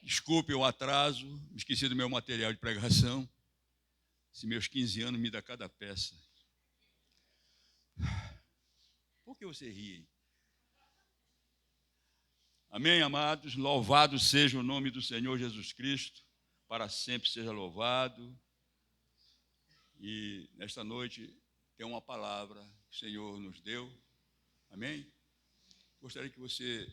Desculpe o atraso, me esqueci do meu material de pregação. Esses meus 15 anos me dá cada peça. Por que você ri? Amém, amados? Louvado seja o nome do Senhor Jesus Cristo, para sempre seja louvado. E nesta noite tem uma palavra que o Senhor nos deu. Amém? Gostaria que você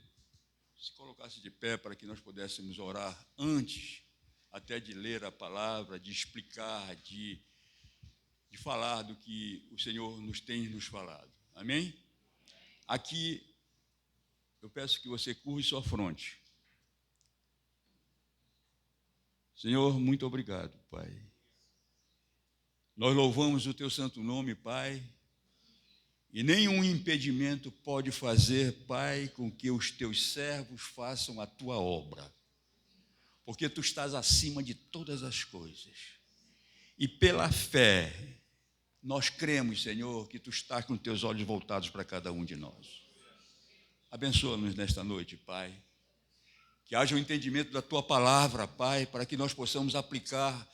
se colocasse de pé para que nós pudéssemos orar antes até de ler a palavra, de explicar, de falar do que o Senhor tem nos falado. Amém? Aqui eu peço que você curve sua fronte. Senhor, muito obrigado, Pai. Nós louvamos o teu santo nome, Pai. E nenhum impedimento pode fazer, Pai, com que os teus servos façam a tua obra. Porque tu estás acima de todas as coisas. E pela fé, nós cremos, Senhor, que tu estás com teus olhos voltados para cada um de nós. Abençoa-nos nesta noite, Pai. Que haja um entendimento da tua palavra, Pai, para que nós possamos aplicar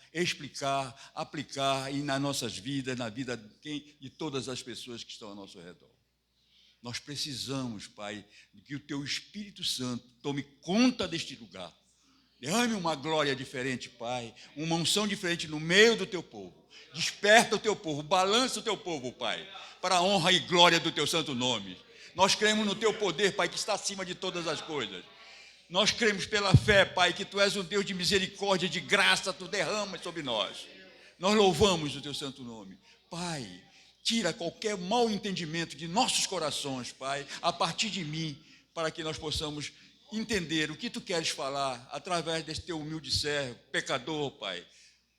e nas nossas vidas, na vida de todas as pessoas que estão ao nosso redor. Nós precisamos, Pai, de que o teu Espírito Santo tome conta deste lugar. Derrame uma glória diferente, Pai, uma unção diferente no meio do teu povo. Desperta o teu povo, balança o teu povo, Pai, para a honra e glória do teu santo nome. Nós cremos no teu poder, Pai, que está acima de todas as coisas. Nós cremos pela fé, Pai, que tu és um Deus de misericórdia, de graça, tu derramas sobre nós. Nós louvamos o teu santo nome. Pai, tira qualquer mau entendimento de nossos corações, Pai, a partir de mim, para que nós possamos entender o que tu queres falar através deste teu humilde servo, pecador, Pai,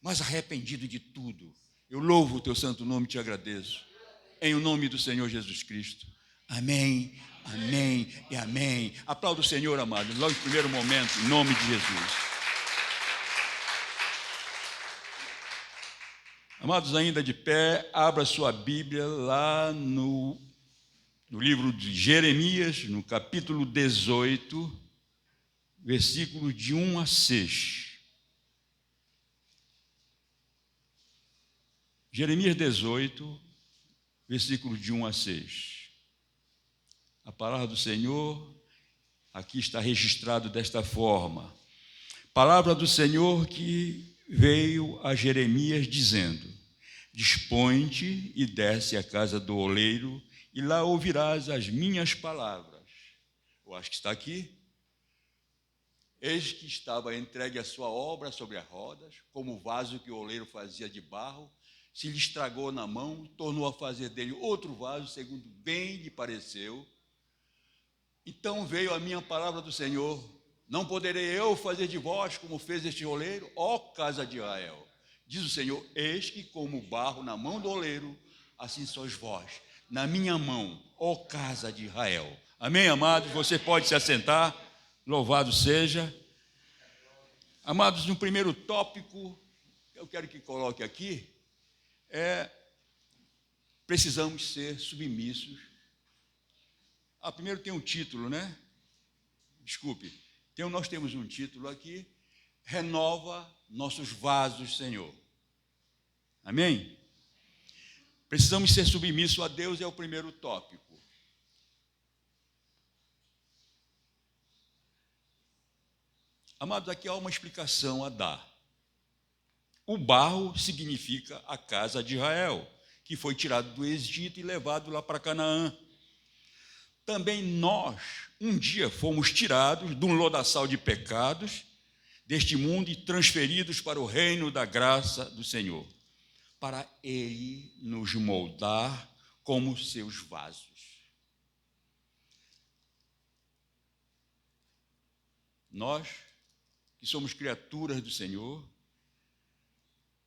mas arrependido de tudo. Eu louvo o teu santo nome e te agradeço. Em o nome do Senhor Jesus Cristo. Amém, amém e amém. Aplauda o Senhor, amado, logo no primeiro momento, em nome de Jesus. Amados, ainda de pé, abra sua Bíblia lá no livro de Jeremias, no capítulo 18, versículos de 1 a 6. Jeremias 18, versículos de 1 a 6. A palavra do Senhor aqui está registrado desta forma. Palavra do Senhor que veio a Jeremias dizendo: Dispõe-te e desce à casa do oleiro, e lá ouvirás as minhas palavras. Eu acho que está aqui. Eis que estava entregue a sua obra sobre as rodas, como o vaso que o oleiro fazia de barro, se lhe estragou na mão, tornou a fazer dele outro vaso, segundo bem lhe pareceu. Então veio a minha palavra do Senhor: não poderei eu fazer de vós como fez este oleiro, ó casa de Israel? Diz o Senhor: eis que como barro na mão do oleiro, assim sois vós na minha mão, ó casa de Israel. Amém, amados? Você pode se assentar. Louvado seja. Amados, no primeiro tópico, eu quero que coloque aqui, precisamos ser submissos. Primeiro tem um título, né? Desculpe. Nós temos um título aqui: renova nossos vasos, Senhor. Amém? Precisamos ser submissos a Deus, é o primeiro tópico. Amados, aqui há uma explicação a dar. O barro significa a casa de Israel, que foi tirado do Egito e levado lá para Canaã. Também nós, um dia, fomos tirados de um lodaçal de pecados deste mundo e transferidos para o reino da graça do Senhor, para Ele nos moldar como seus vasos. Nós, que somos criaturas do Senhor,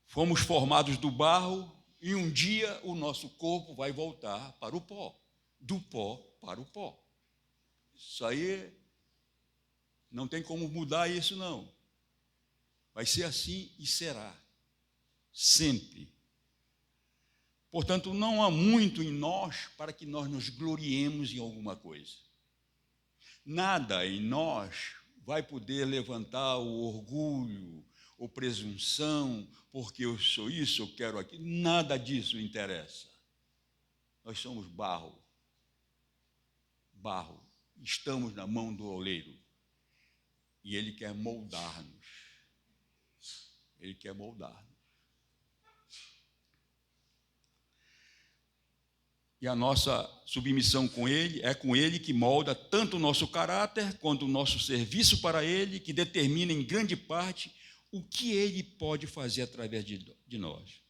fomos formados do barro e um dia o nosso corpo vai voltar para o pó, do pó para o pó. Isso aí não tem como mudar isso, não. Vai ser assim e será, sempre. Portanto, não há muito em nós para que nós nos gloriemos em alguma coisa. Nada em nós vai poder levantar o orgulho ou presunção, porque eu sou isso, eu quero aquilo. Nada disso interessa. Nós somos barro. Barro. Estamos na mão do oleiro. E ele quer moldar-nos. Ele quer moldar-nos. E a nossa submissão com ele é com ele que molda tanto o nosso caráter quanto o nosso serviço para ele, que determina em grande parte o que ele pode fazer através de nós.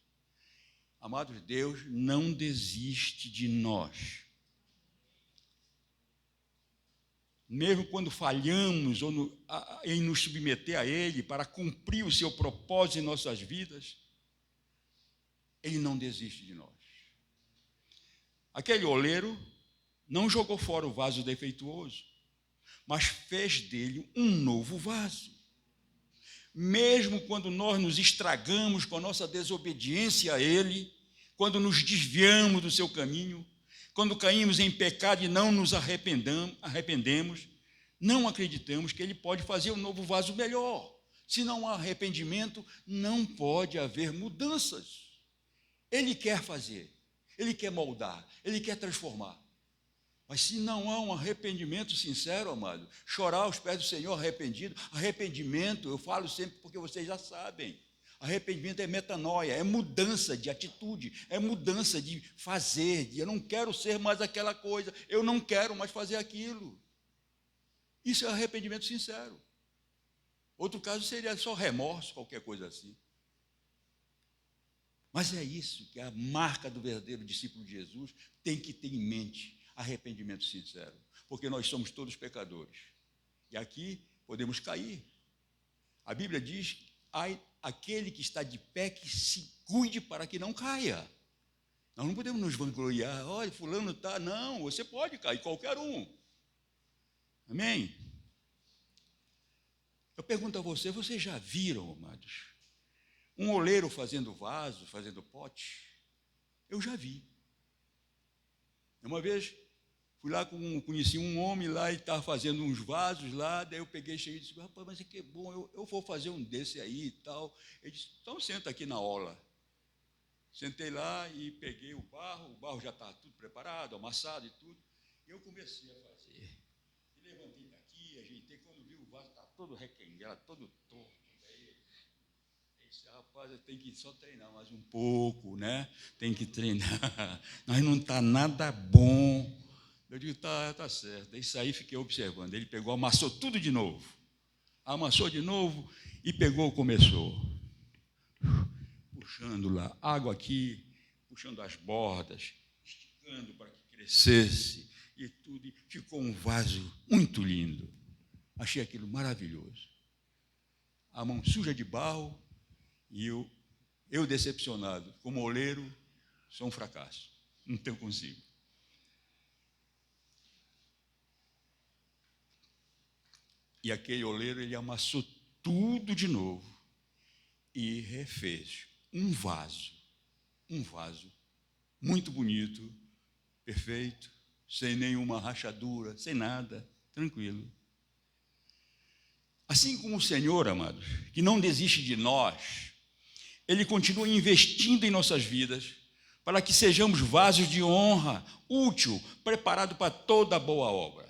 Amados, Deus não desiste de nós. Mesmo quando falhamos em nos submeter a ele para cumprir o seu propósito em nossas vidas, ele não desiste de nós. Aquele oleiro não jogou fora o vaso defeituoso, mas fez dele um novo vaso. Mesmo quando nós nos estragamos com a nossa desobediência a ele, quando nos desviamos do seu caminho, quando caímos em pecado e não nos arrependemos, não acreditamos que ele pode fazer um novo vaso melhor. Se não há arrependimento, não pode haver mudanças. Ele quer fazer. Ele quer moldar, ele quer transformar. Mas se não há um arrependimento sincero, amado, chorar aos pés do Senhor arrependido, arrependimento, eu falo sempre porque vocês já sabem, arrependimento é metanoia, é mudança de atitude, é mudança de fazer, eu não quero ser mais aquela coisa, eu não quero mais fazer aquilo. Isso é arrependimento sincero. Outro caso seria só remorso, qualquer coisa assim. Mas é isso que a marca do verdadeiro discípulo de Jesus tem que ter em mente, arrependimento sincero, porque nós somos todos pecadores, e aqui podemos cair. A Bíblia diz, ai, aquele que está de pé que se cuide para que não caia. Nós não podemos nos vangloriar, olha, fulano está, não, você pode cair, qualquer um. Amém? Eu pergunto a vocês já viram, amados, um oleiro fazendo vaso, fazendo pote? Eu já vi. Uma vez, fui lá, conheci um homem lá e estava fazendo uns vasos lá, daí eu peguei, cheguei e disse, rapaz, mas que bom, eu vou fazer um desse aí e tal. Ele disse, então senta aqui na aula. Sentei lá e peguei o barro já estava tudo preparado, amassado e tudo, e eu comecei a fazer. E levantei daqui, ajeitei, quando vi o vaso estava todo requenguelado, todo torto. Rapaz, eu tenho que só treinar mais um pouco, né? Tem que treinar. Mas não está nada bom. Eu digo, tá certo. Isso aí fiquei observando. Ele pegou, amassou tudo de novo. Amassou de novo e pegou, começou. Puxando lá, água aqui, puxando as bordas, esticando para que crescesse e tudo. E ficou um vaso muito lindo. Achei aquilo maravilhoso. A mão suja de barro. E eu decepcionado, como oleiro, sou um fracasso, não tenho consigo. E aquele oleiro, ele amassou tudo de novo e refez um vaso muito bonito, perfeito, sem nenhuma rachadura, sem nada, tranquilo. Assim como o Senhor, amados, que não desiste de nós, Ele continua investindo em nossas vidas para que sejamos vasos de honra, útil, preparado para toda boa obra.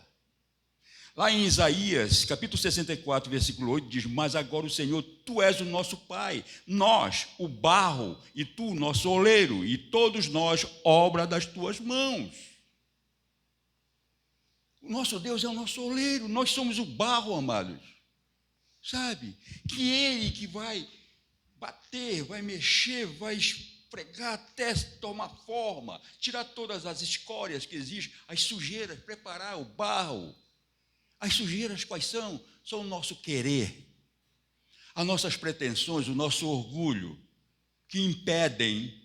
Lá em Isaías, capítulo 64, versículo 8, diz, mas agora o Senhor, Tu és o nosso Pai, nós, o barro, e Tu, o nosso oleiro, e todos nós, obra das Tuas mãos. O nosso Deus é o nosso oleiro, nós somos o barro, amados. Sabe? Que Ele que vai bater, vai mexer, vai esfregar até tomar forma, tirar todas as escórias que existem, as sujeiras, preparar o barro. As sujeiras quais são? São o nosso querer, as nossas pretensões, o nosso orgulho, que impedem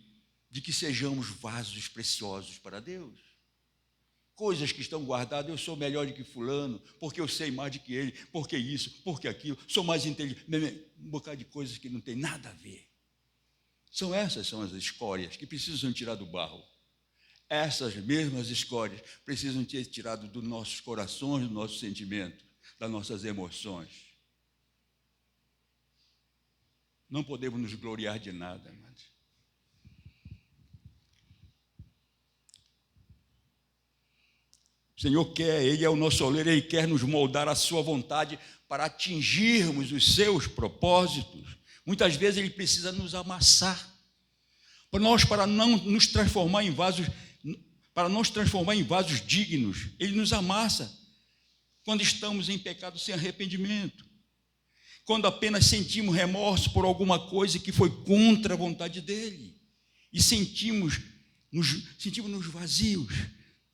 de que sejamos vasos preciosos para Deus. Coisas que estão guardadas, eu sou melhor do que fulano, porque eu sei mais do que ele, porque isso, porque aquilo, sou mais inteligente, um bocado de coisas que não tem nada a ver. Essas são as escórias que precisam tirar do barro. Essas mesmas escórias precisam ser tiradas dos nossos corações, dos nossos sentimentos, das nossas emoções. Não podemos nos gloriar de nada, amados. O Senhor quer, Ele é o nosso oleiro, Ele quer nos moldar à sua vontade para atingirmos os seus propósitos. Muitas vezes Ele precisa nos amassar, para não nos transformar em vasos, para não nos transformar em vasos dignos. Ele nos amassa quando estamos em pecado sem arrependimento, quando apenas sentimos remorso por alguma coisa que foi contra a vontade dEle, e sentimos-nos vazios,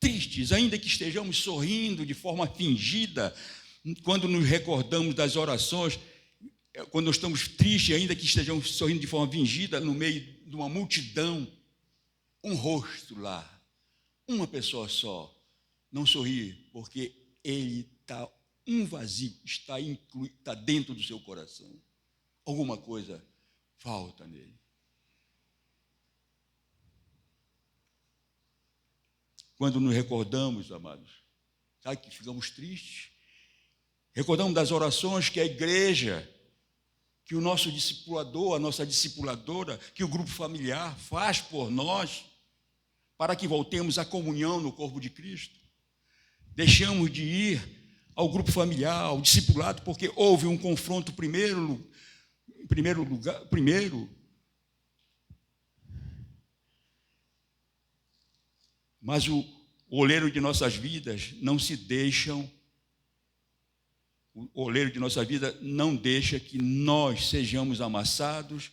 tristes, ainda que estejamos sorrindo de forma fingida, quando nos recordamos das orações, quando estamos tristes, ainda que estejamos sorrindo de forma fingida, no meio de uma multidão, um rosto lá, uma pessoa só, não sorri, porque ele está um vazio, está dentro do seu coração. Alguma coisa falta nele. Quando nos recordamos, amados, sabe que ficamos tristes? Recordamos das orações que a igreja, que o nosso discipulador, a nossa discipuladora, que o grupo familiar faz por nós, para que voltemos à comunhão no corpo de Cristo. Deixamos de ir ao grupo familiar, ao discipulado, porque houve um confronto primeiro. Mas o oleiro de nossas vidas não deixa que nós sejamos amassados,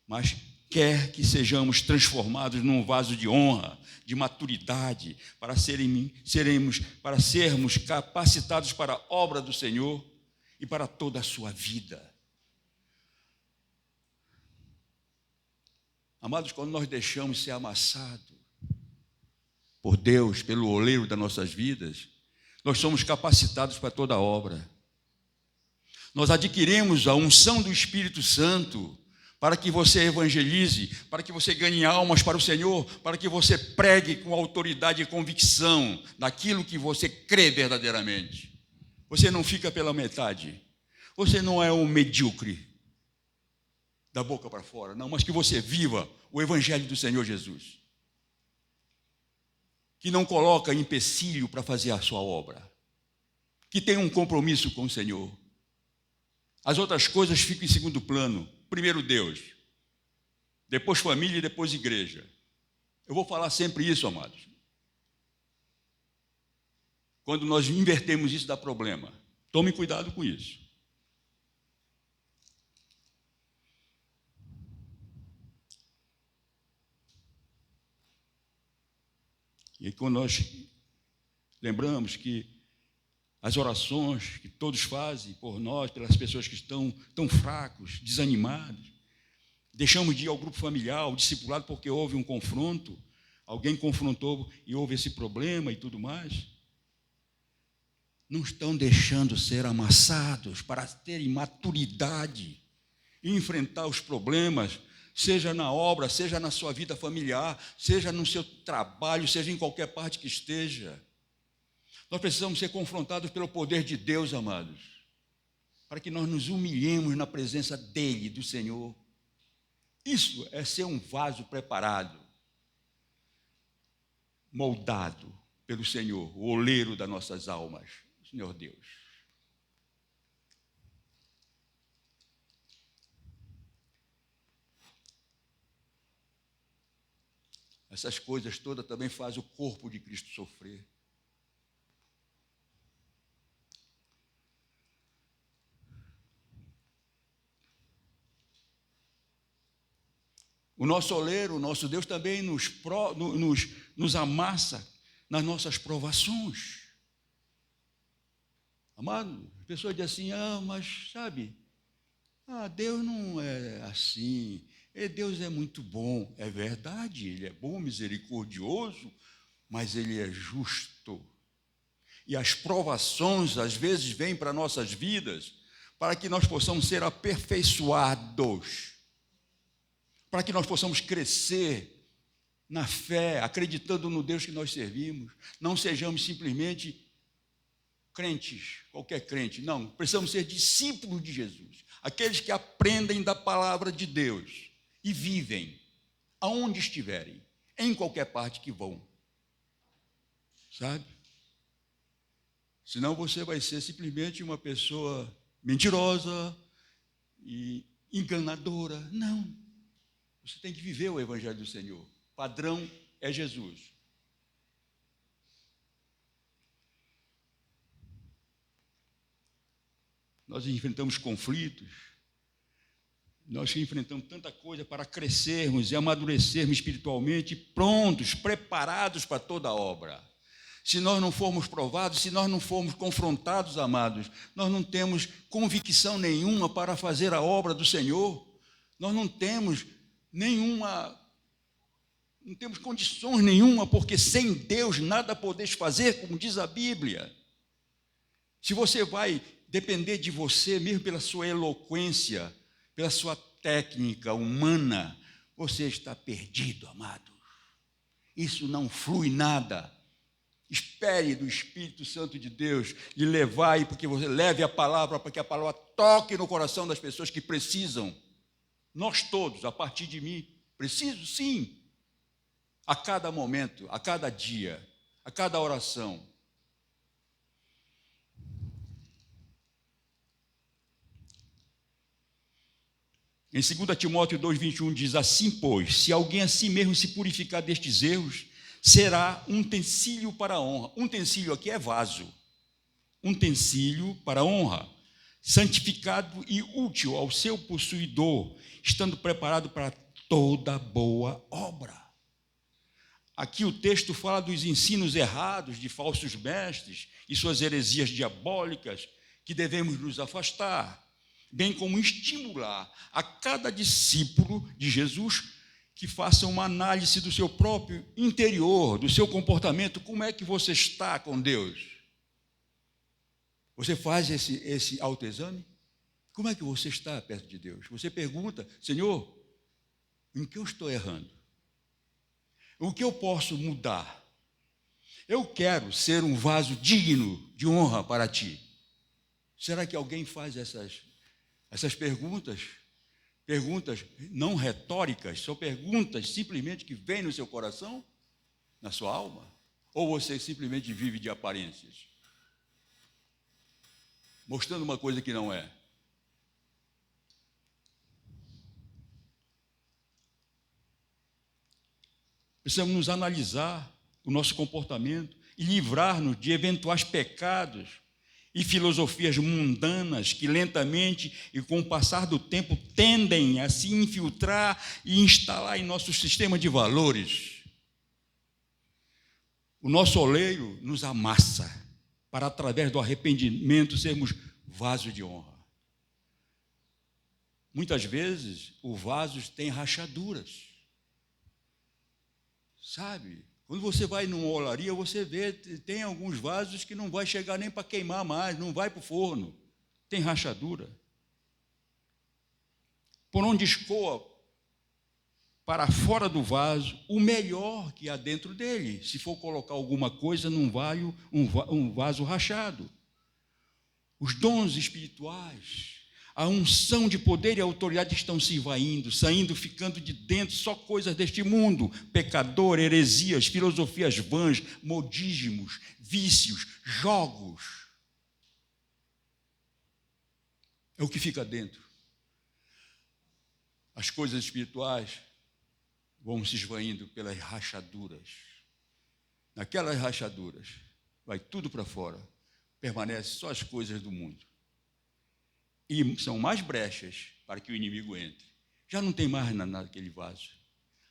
mas quer que sejamos transformados num vaso de honra, de maturidade, para sermos capacitados para a obra do Senhor e para toda a sua vida. Amados, quando nós deixamos ser amassados por Deus, pelo oleiro das nossas vidas, nós somos capacitados para toda a obra. Nós adquirimos a unção do Espírito Santo para que você evangelize, para que você ganhe almas para o Senhor, para que você pregue com autoridade e convicção daquilo que você crê verdadeiramente. Você não fica pela metade. Você não é um medíocre da boca para fora, não, mas que você viva o Evangelho do Senhor Jesus, que não coloca empecilho para fazer a sua obra, que tem um compromisso com o Senhor. As outras coisas ficam em segundo plano. Primeiro Deus, depois família e depois igreja. Eu vou falar sempre isso, amados. Quando nós invertemos isso, dá problema. Tome cuidado com isso. E quando nós lembramos que as orações que todos fazem por nós, pelas pessoas que estão tão fracos, desanimados, deixamos de ir ao grupo familiar, ao discipulado, porque houve um confronto, alguém confrontou e houve esse problema e tudo mais. Não estão deixando ser amassados para terem maturidade e enfrentar os problemas, seja na obra, seja na sua vida familiar, seja no seu trabalho, seja em qualquer parte que esteja. Nós precisamos ser confrontados pelo poder de Deus, amados, para que nós nos humilhemos na presença dEle, do Senhor. Isso é ser um vaso preparado, moldado pelo Senhor, o oleiro das nossas almas, o Senhor Deus. Essas coisas todas também fazem o corpo de Cristo sofrer. O nosso oleiro, o nosso Deus também nos amassa nas nossas provações. Amado, a pessoa diz assim, mas sabe, Deus não é assim, Deus é muito bom. É verdade, Ele é bom, misericordioso, mas Ele é justo. E as provações, às vezes, vêm para nossas vidas para que nós possamos ser aperfeiçoados, para que nós possamos crescer na fé, acreditando no Deus que nós servimos. Não sejamos simplesmente crentes, qualquer crente. Não, precisamos ser discípulos de Jesus. Aqueles que aprendem da palavra de Deus e vivem aonde estiverem, em qualquer parte que vão. Sabe? Senão você vai ser simplesmente uma pessoa mentirosa e enganadora. Não. Você tem que viver o Evangelho do Senhor. O padrão é Jesus. Nós enfrentamos conflitos, nós enfrentamos tanta coisa para crescermos e amadurecermos espiritualmente, prontos, preparados para toda a obra. Se nós não formos provados, se nós não formos confrontados, amados, nós não temos convicção nenhuma para fazer a obra do Senhor. Nós não temos condições nenhuma, porque sem Deus nada podeis fazer, como diz a Bíblia. Se você vai depender de você, mesmo pela sua eloquência, pela sua técnica humana, você está perdido, amado. Isso não flui nada. Espere do Espírito Santo de Deus lhe levar aí, porque você leve a palavra, para que a palavra toque no coração das pessoas que precisam. Nós todos, a partir de mim, preciso sim. A cada momento, a cada dia, a cada oração. Em 2 Timóteo 2,21 diz: assim, pois, se alguém a si mesmo se purificar destes erros, será um utensílio para a honra. Um utensílio aqui é vaso. Um utensílio para a honra, santificado e útil ao seu possuidor, estando preparado para toda boa obra. Aqui o texto fala dos ensinos errados de falsos mestres e suas heresias diabólicas que devemos nos afastar, bem como estimular a cada discípulo de Jesus que faça uma análise do seu próprio interior, do seu comportamento. Como é que você está com Deus? Você faz esse autoexame? Como é que você está perto de Deus? Você pergunta: Senhor, em que eu estou errando? O que eu posso mudar? Eu quero ser um vaso digno de honra para Ti. Será que alguém faz essas perguntas? Perguntas não retóricas, são perguntas simplesmente que vêm no seu coração, na sua alma? Ou você simplesmente vive de aparências? Mostrando uma coisa que não é. Precisamos nos analisar o nosso comportamento e livrar-nos de eventuais pecados e filosofias mundanas que lentamente e com o passar do tempo tendem a se infiltrar e instalar em nosso sistema de valores. O nosso oleiro nos amassa para, através do arrependimento, sermos vaso de honra. Muitas vezes o vaso tem rachaduras. Sabe? Quando você vai numa olaria, você vê, tem alguns vasos que não vai chegar nem para queimar mais, não vai para o forno. Tem rachadura. Por onde escoa para fora do vaso o melhor que há dentro dele. Se for colocar alguma coisa num vaso rachado. Os dons espirituais, a unção de poder e autoridade estão se esvaindo, saindo, ficando de dentro só coisas deste mundo: pecador, heresias, filosofias vãs, modismos, vícios, jogos. É o que fica dentro. As coisas espirituais vão se esvaindo pelas rachaduras. Naquelas rachaduras vai tudo para fora, permanece só as coisas do mundo. E são mais brechas para que o inimigo entre. Já não tem mais naquele vaso.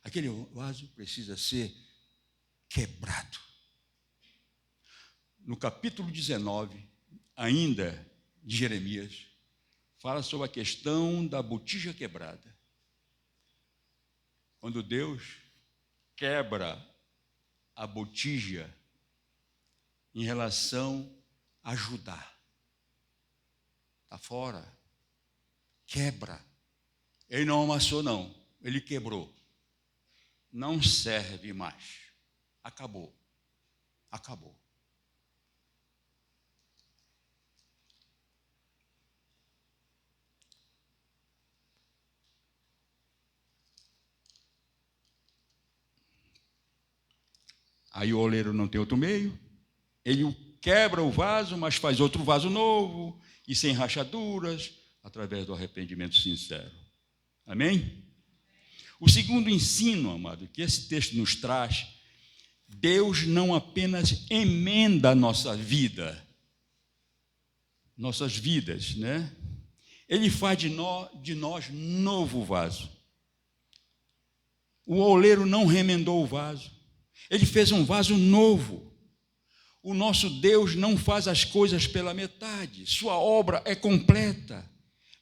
Aquele vaso precisa ser quebrado. No capítulo 19, ainda de Jeremias, fala sobre a questão da botija quebrada. Quando Deus quebra a botija em relação a Judá. Está fora. Quebra. Ele não amassou, não. Ele quebrou. Não serve mais. Acabou. Acabou. Aí o oleiro não tem outro meio, ele quebra o vaso, mas faz outro vaso novo, e sem rachaduras, através do arrependimento sincero. Amém? O segundo ensino, amado, que esse texto nos traz, Deus não apenas emenda a nossa vida, nossas vidas, né? Ele faz de nós novo vaso. O oleiro não remendou o vaso, ele fez um vaso novo. O nosso Deus não faz as coisas pela metade, sua obra é completa.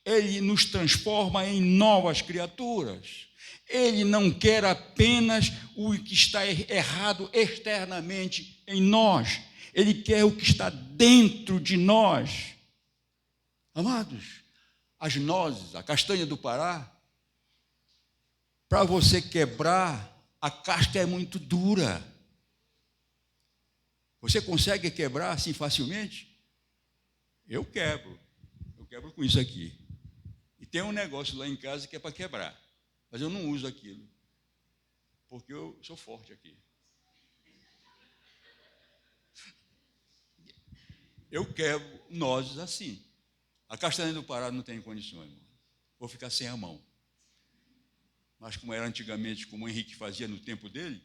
Ele nos transforma em novas criaturas. Ele não quer apenas o que está errado externamente em nós, ele quer o que está dentro de nós. Amados, as nozes, a castanha do Pará, para você quebrar, a casca é muito dura. Você consegue quebrar assim facilmente? Eu quebro com isso aqui. E tem um negócio lá em casa que é para quebrar, mas eu não uso aquilo, porque eu sou forte aqui. Eu quebro nozes assim. A castanha do Pará não tem condições, irmão. Vou ficar sem a mão. Mas como era antigamente, como o Henrique fazia no tempo dele,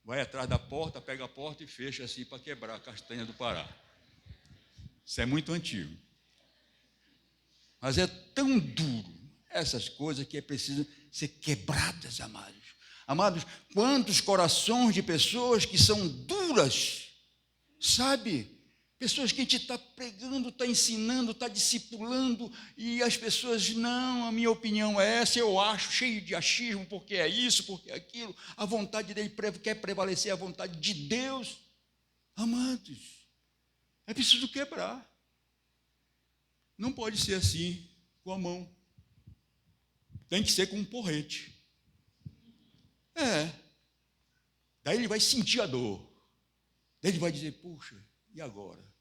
vai atrás da porta, pega a porta e fecha assim para quebrar a castanha do Pará. Isso é muito antigo. Mas é tão duro essas coisas que é preciso ser quebradas, amados. Amados, quantos corações de pessoas que são duras, sabe? Pessoas que a gente está pregando, está ensinando, está discipulando, e as pessoas, não, a minha opinião é essa, eu acho, cheio de achismo, porque é isso, porque é aquilo. A vontade dele quer prevalecer a vontade de Deus. Amados, é preciso quebrar. Não pode ser assim, com a mão. Tem que ser com um porrete. Daí ele vai sentir a dor. Daí ele vai dizer, puxa, e agora?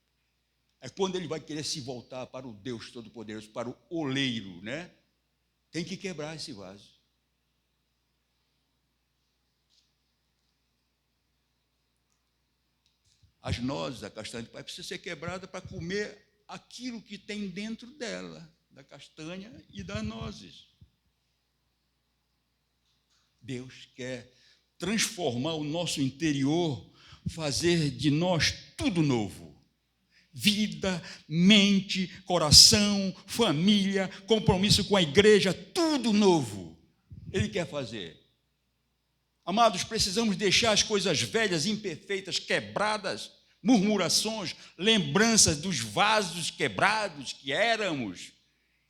É quando ele vai querer se voltar para o Deus Todo-Poderoso, para o oleiro, né? Tem que quebrar esse vaso. As nozes, a castanha de pai, precisa ser quebrada para comer aquilo que tem dentro dela, da castanha e das nozes. Deus quer transformar o nosso interior, fazer de nós tudo novo. Vida, mente, coração, família, compromisso com a igreja, tudo novo. Ele quer fazer. Amados, precisamos deixar as coisas velhas, imperfeitas, quebradas, murmurações, lembranças dos vasos quebrados que éramos,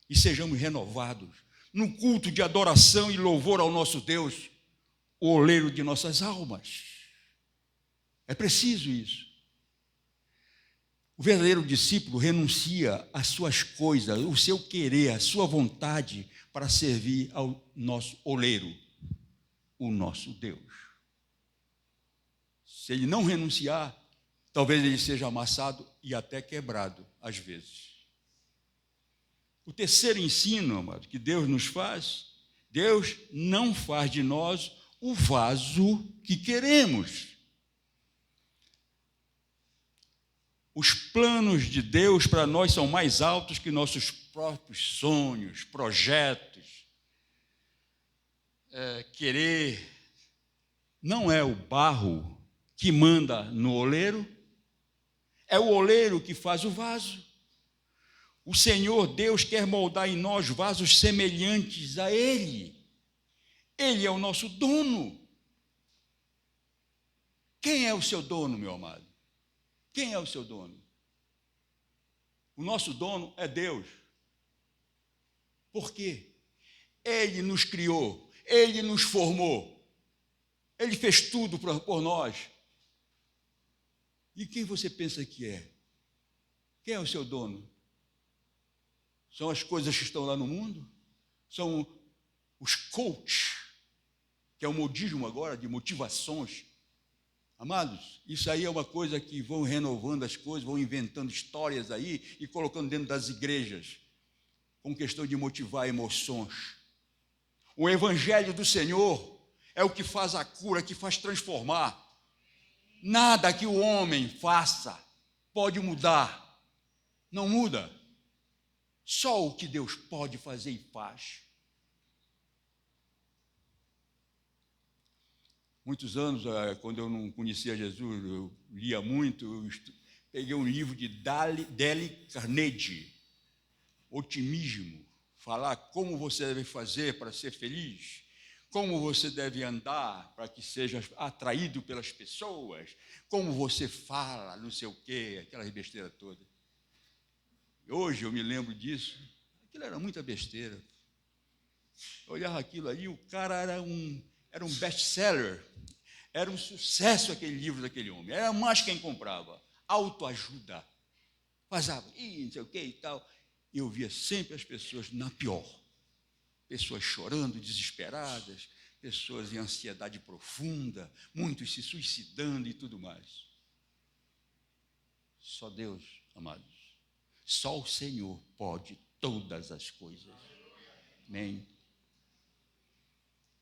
e sejamos renovados no culto de adoração e louvor ao nosso Deus, o oleiro de nossas almas. É preciso isso. O verdadeiro discípulo renuncia às suas coisas, o seu querer, a sua vontade, para servir ao nosso oleiro, o nosso Deus. Se ele não renunciar, talvez ele seja amassado e até quebrado, às vezes. O terceiro ensino, amado, que Deus nos faz, Deus não faz de nós o vaso que queremos. Os planos de Deus para nós são mais altos que nossos próprios sonhos, projetos. Querer não é o barro que manda no oleiro, é o oleiro que faz o vaso. O Senhor Deus quer moldar em nós vasos semelhantes a Ele. Ele é o nosso dono. Quem é o seu dono, meu amado? Quem é o seu dono? O nosso dono é Deus. Por quê? Ele nos criou, Ele nos formou, Ele fez tudo por nós. E quem você pensa que é? Quem é o seu dono? São as coisas que estão lá no mundo? São os coaches, que é o modismo agora de motivações. Amados, isso aí é uma coisa que vão renovando as coisas, vão inventando histórias aí e colocando dentro das igrejas, com questão de motivar emoções. O Evangelho do Senhor é o que faz a cura, que faz transformar. Nada que o homem faça pode mudar. Não muda. Só o que Deus pode fazer e faz. Muitos anos, quando eu não conhecia Jesus, eu lia muito, peguei um livro de Dale Carnegie, Otimismo, falar como você deve fazer para ser feliz, como você deve andar para que seja atraído pelas pessoas, como você fala, não sei o quê, aquelas besteiras todas. Hoje eu me lembro disso, aquilo era muita besteira. Eu olhava aquilo ali, o cara era um best-seller, era um sucesso aquele livro daquele homem, era mais quem comprava, autoajuda, fazia, não sei o que e tal. Eu via sempre as pessoas na pior, pessoas chorando, desesperadas, pessoas em ansiedade profunda, muitos se suicidando e tudo mais. Só Deus, amados, só o Senhor pode todas as coisas. Amém.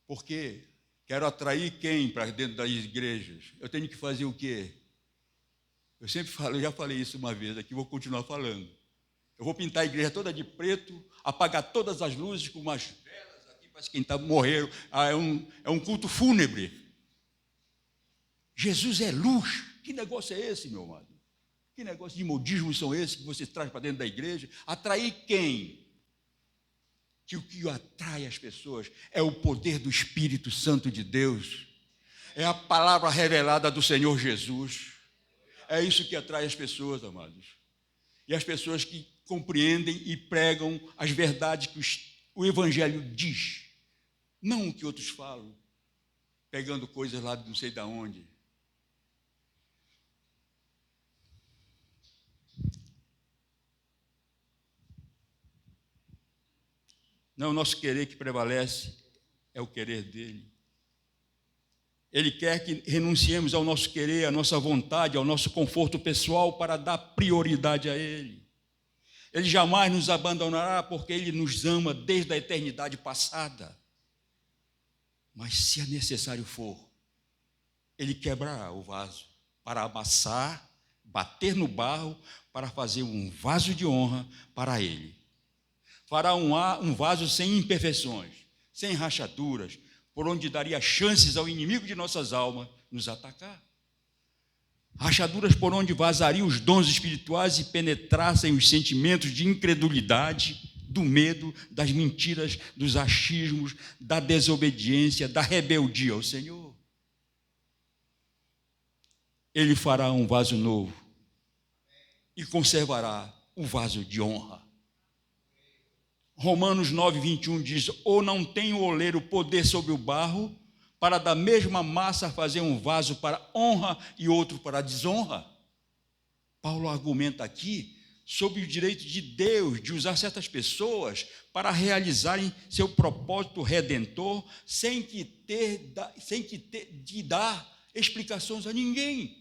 Porque quero atrair quem para dentro das igrejas? Eu tenho que fazer o quê? Eu sempre falo, eu já falei isso uma vez aqui, vou continuar falando. Eu vou pintar a igreja toda de preto, apagar todas as luzes com umas velas aqui, parece que quem está morrendo. É um culto fúnebre. Jesus é luz. Que negócio é esse, meu amado? Que negócio de modismo são esses que você traz para dentro da igreja? Atrair quem? Que o que atrai as pessoas é o poder do Espírito Santo de Deus, é a palavra revelada do Senhor Jesus. É isso que atrai as pessoas, amados. E as pessoas que compreendem e pregam as verdades que o Evangelho diz, não o que outros falam, pegando coisas lá de não sei de onde. Não, o nosso querer que prevalece é o querer dele. Ele quer que renunciemos ao nosso querer, à nossa vontade, ao nosso conforto pessoal para dar prioridade a ele. Ele jamais nos abandonará porque ele nos ama desde a eternidade passada. Mas se necessário for, ele quebrará o vaso para amassar, bater no barro, para fazer um vaso de honra para ele. Fará um vaso sem imperfeições, sem rachaduras, por onde daria chances ao inimigo de nossas almas nos atacar. Rachaduras por onde vazariam os dons espirituais e penetrassem os sentimentos de incredulidade, do medo, das mentiras, dos achismos, da desobediência, da rebeldia ao Senhor. Ele fará um vaso novo e conservará o vaso de honra. Romanos 9:21 diz: ou não tem o oleiro poder sobre o barro, para da mesma massa fazer um vaso para honra e outro para desonra? Paulo argumenta aqui sobre o direito de Deus de usar certas pessoas para realizarem seu propósito redentor sem que ter de dar explicações a ninguém.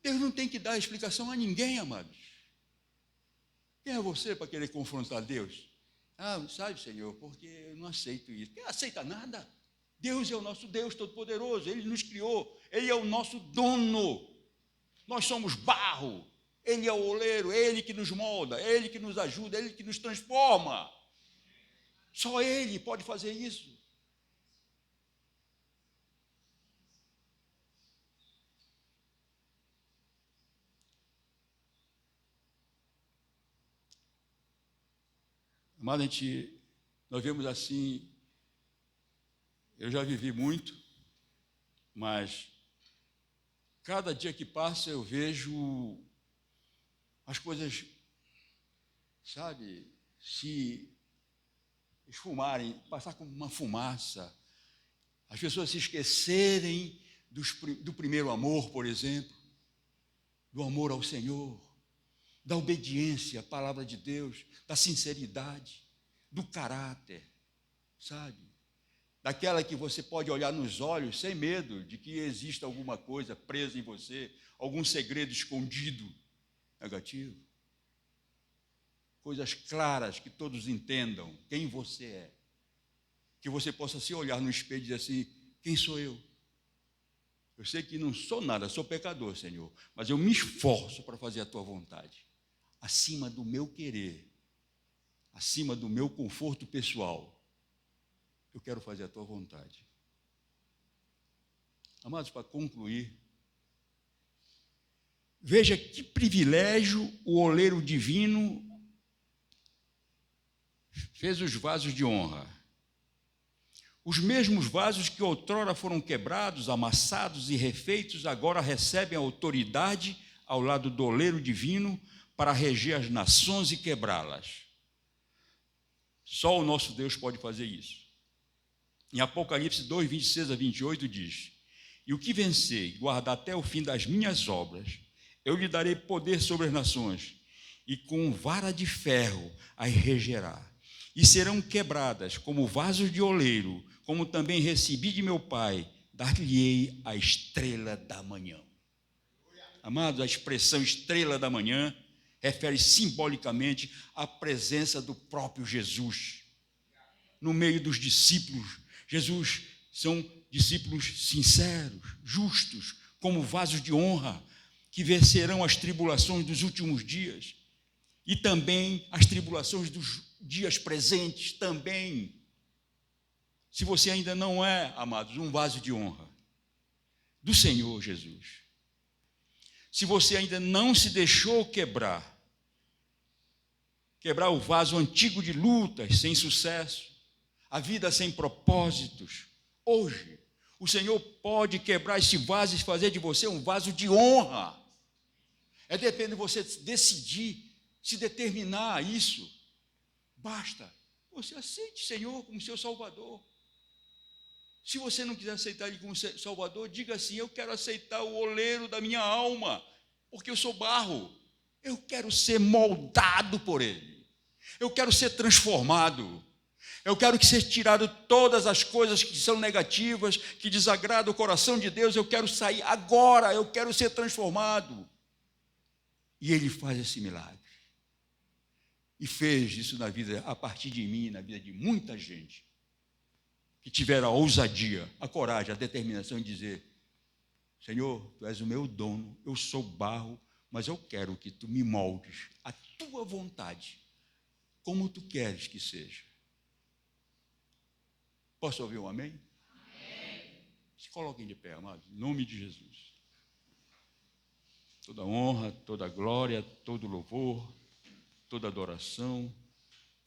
Deus não tem que dar explicação a ninguém, amados. Quem é você para querer confrontar Deus? Sabe, Senhor, porque eu não aceito isso. Quem aceita nada? Deus é o nosso Deus Todo-Poderoso, Ele nos criou, Ele é o nosso dono. Nós somos barro, Ele é o oleiro, Ele que nos molda, Ele que nos ajuda, Ele que nos transforma. Só Ele pode fazer isso. Amado, nós vemos assim, eu já vivi muito, mas cada dia que passa eu vejo as coisas, sabe, se esfumarem, passar como uma fumaça, as pessoas se esquecerem do primeiro amor, por exemplo, do amor ao Senhor, da obediência à palavra de Deus, da sinceridade, do caráter, sabe? Daquela que você pode olhar nos olhos sem medo de que exista alguma coisa presa em você, algum segredo escondido, negativo. Coisas claras que todos entendam quem você é. Que você possa se olhar no espelho e dizer assim: quem sou eu? Eu sei que não sou nada, sou pecador, Senhor, mas eu me esforço para fazer a tua vontade, acima do meu querer, acima do meu conforto pessoal. Eu quero fazer a tua vontade. Amados, para concluir, veja que privilégio o oleiro divino fez os vasos de honra. Os mesmos vasos que outrora foram quebrados, amassados e refeitos, agora recebem a autoridade ao lado do oleiro divino para reger as nações e quebrá-las. Só o nosso Deus pode fazer isso. Em Apocalipse 2, 26 a 28 diz: e o que vencer e guardar até o fim das minhas obras, eu lhe darei poder sobre as nações, e com vara de ferro as regerá. E serão quebradas como vasos de oleiro, como também recebi de meu Pai, dar-lhe-ei a estrela da manhã. Amados, a expressão estrela da manhã refere simbolicamente à presença do próprio Jesus no meio dos discípulos. Jesus são discípulos sinceros, justos, como vasos de honra, que vencerão as tribulações dos últimos dias e também as tribulações dos dias presentes também. Se você ainda não é, amados, um vaso de honra do Senhor Jesus, se você ainda não se deixou quebrar o vaso antigo de lutas sem sucesso, a vida sem propósitos, hoje o Senhor pode quebrar esse vaso e fazer de você um vaso de honra. Depende de você decidir, se determinar a isso. Basta, você aceite o Senhor como seu Salvador. Se você não quiser aceitar Ele como Salvador, diga assim: eu quero aceitar o oleiro da minha alma, porque eu sou barro. Eu quero ser moldado por Ele. Eu quero ser transformado. Eu quero que seja tirado todas as coisas que são negativas, que desagradam o coração de Deus. Eu quero sair agora, eu quero ser transformado. E Ele faz esse milagre. E fez isso na vida, a partir de mim, na vida de muita gente que tiveram a ousadia, a coragem, a determinação de dizer: Senhor, Tu és o meu dono, eu sou barro, mas eu quero que Tu me moldes a Tua vontade, como Tu queres que seja. Posso ouvir um amém? Amém. Se coloquem de pé, amados, em nome de Jesus. Toda honra, toda glória, todo louvor, toda adoração